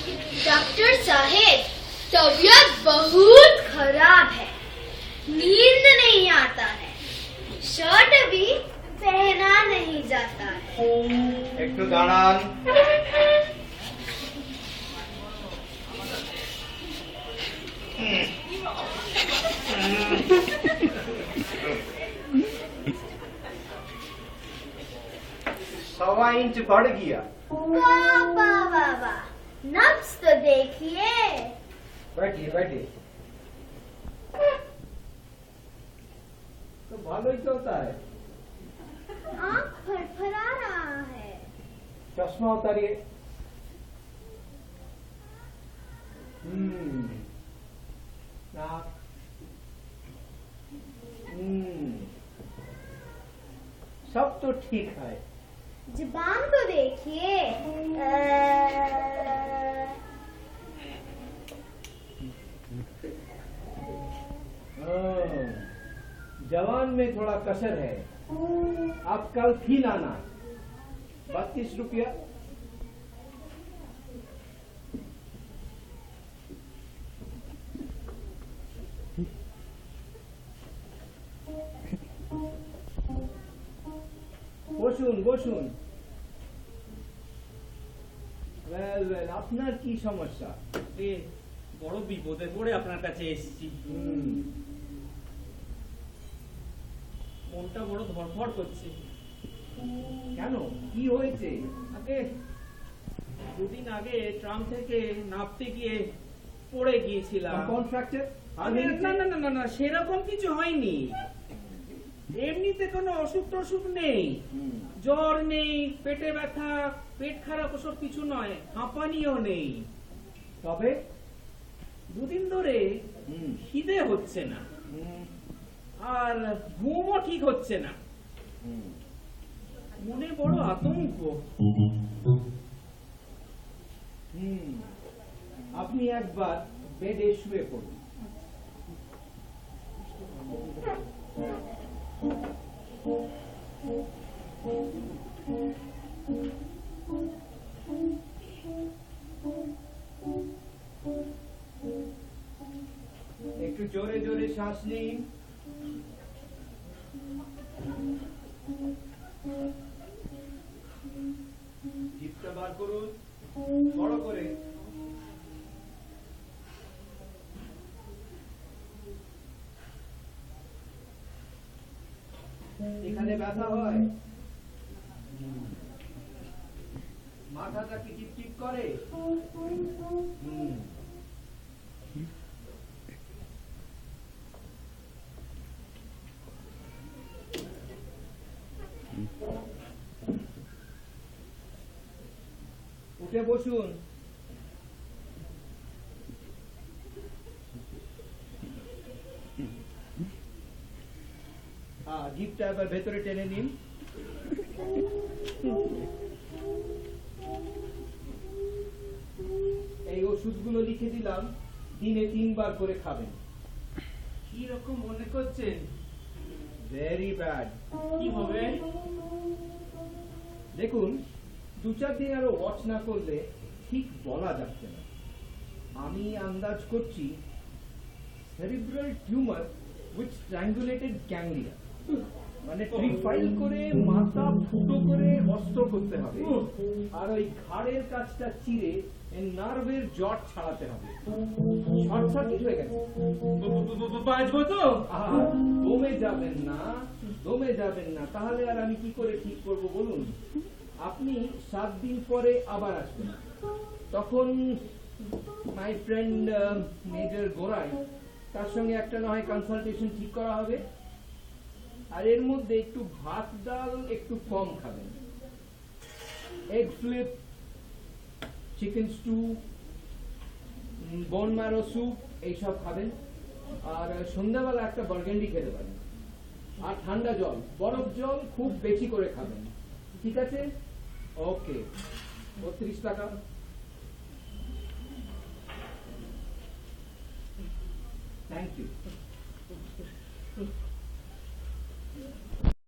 Doctor साहेब, तबीयत बहुत खराब है, नींद नहीं आता है, शर्ट भी पहना नहीं जाता है। একটু দাঁড়ান। सवा इंच बढ़ गया। बाबा बाबा, नब्ज तो देखिए। बैठिए बैठिए। तो भालोई तो होता है। आँख फरफरा रहा है। चश्मा उतारिए। नाक। सब तो ठीक है। जुबान को देखिए। जवान में थोड़ा कसर है, आप कल फिर आना। 32 रुपया। বসুন বসুন। আপনার কি সমস্যা? বড় বিপদে পড়ে আপনার কাছে এসেছি। মনটা বড় ধড়ফড় করছে। কেন, কি হয়েছে? আগে দুদিন আগে ট্রাম থেকে নামতে গিয়ে পড়ে গিয়েছিলাম। কোন ফ্র্যাকচার? না না না না না, সেরকম কিছু হয়নি। এমনিতে কোনো অসুখ টসুখ নেই, জ্বর নেই, পেটে ব্যথা, পেট খারাপ, ওসব কিছু নয়, হাঁপানিও নেই। তবে দুদিন ধরে খিদে হচ্ছে না, আর ঘুমও ঠিক হচ্ছে না, মনে বড় আতঙ্ক। আপনি একবার বেডে শুয়ে পড়ুন। একটু জোরে জোরে শ্বাস নিন। জিভটা বার করুন বড় করে। এখানে ব্যথা হয়, মাথাটা কি টিপ করে? উঠে বসুন। জিভটা এবার ভেতরে টেনে নিন। এই ওষুধগুলো লিখে দিলাম, দিনে 3 বার করে খাবেন। কি রকম মনে করছেন? Very bad. কি হবে? দেখুন, 2-4 দিন আরো ওয়াচ না করলে ঠিক বলা যাচ্ছে না। আমি আন্দাজ করছি সেরিব্রাল টিউমার উইথ স্ট্র্যাঙ্গুলেটেড গ্যাংলিয়া, মানে ট্রিফাইল করে মাথা ফুটো করে অস্ত্র করতে হবে, আর ওই ঘাড়ের কাছটা চিরে নার্ভের জট ছাড়াতে হবে। শর্ট সার্কিট হয়ে গেছে। বাঁচবো তো? দমে যাবেন না, দমে যাবেন না, তাহলে আর আমি কি করে ঠিক করব বলুন? আপনি 7 দিন পরে আবার আসবেন, তখন মাই ফ্রেন্ড মেজর গোরাই, তার সঙ্গে একটা না হয় কনসালটেশন ঠিক করা হবে। আর এর মধ্যে একটু ভাত ডাল একটু কম খাবেন, egg flip, chicken stew, bone marrow soup এইসব খাবেন। আর সন্ধ্যাবেলা একটা বার্গেন্ডি খেতে পারেন। আর ঠান্ডা জল, বরফ জল খুব বেশি করে খাবেন, ঠিক আছে? ওকে, 32 টাকা। Thank you.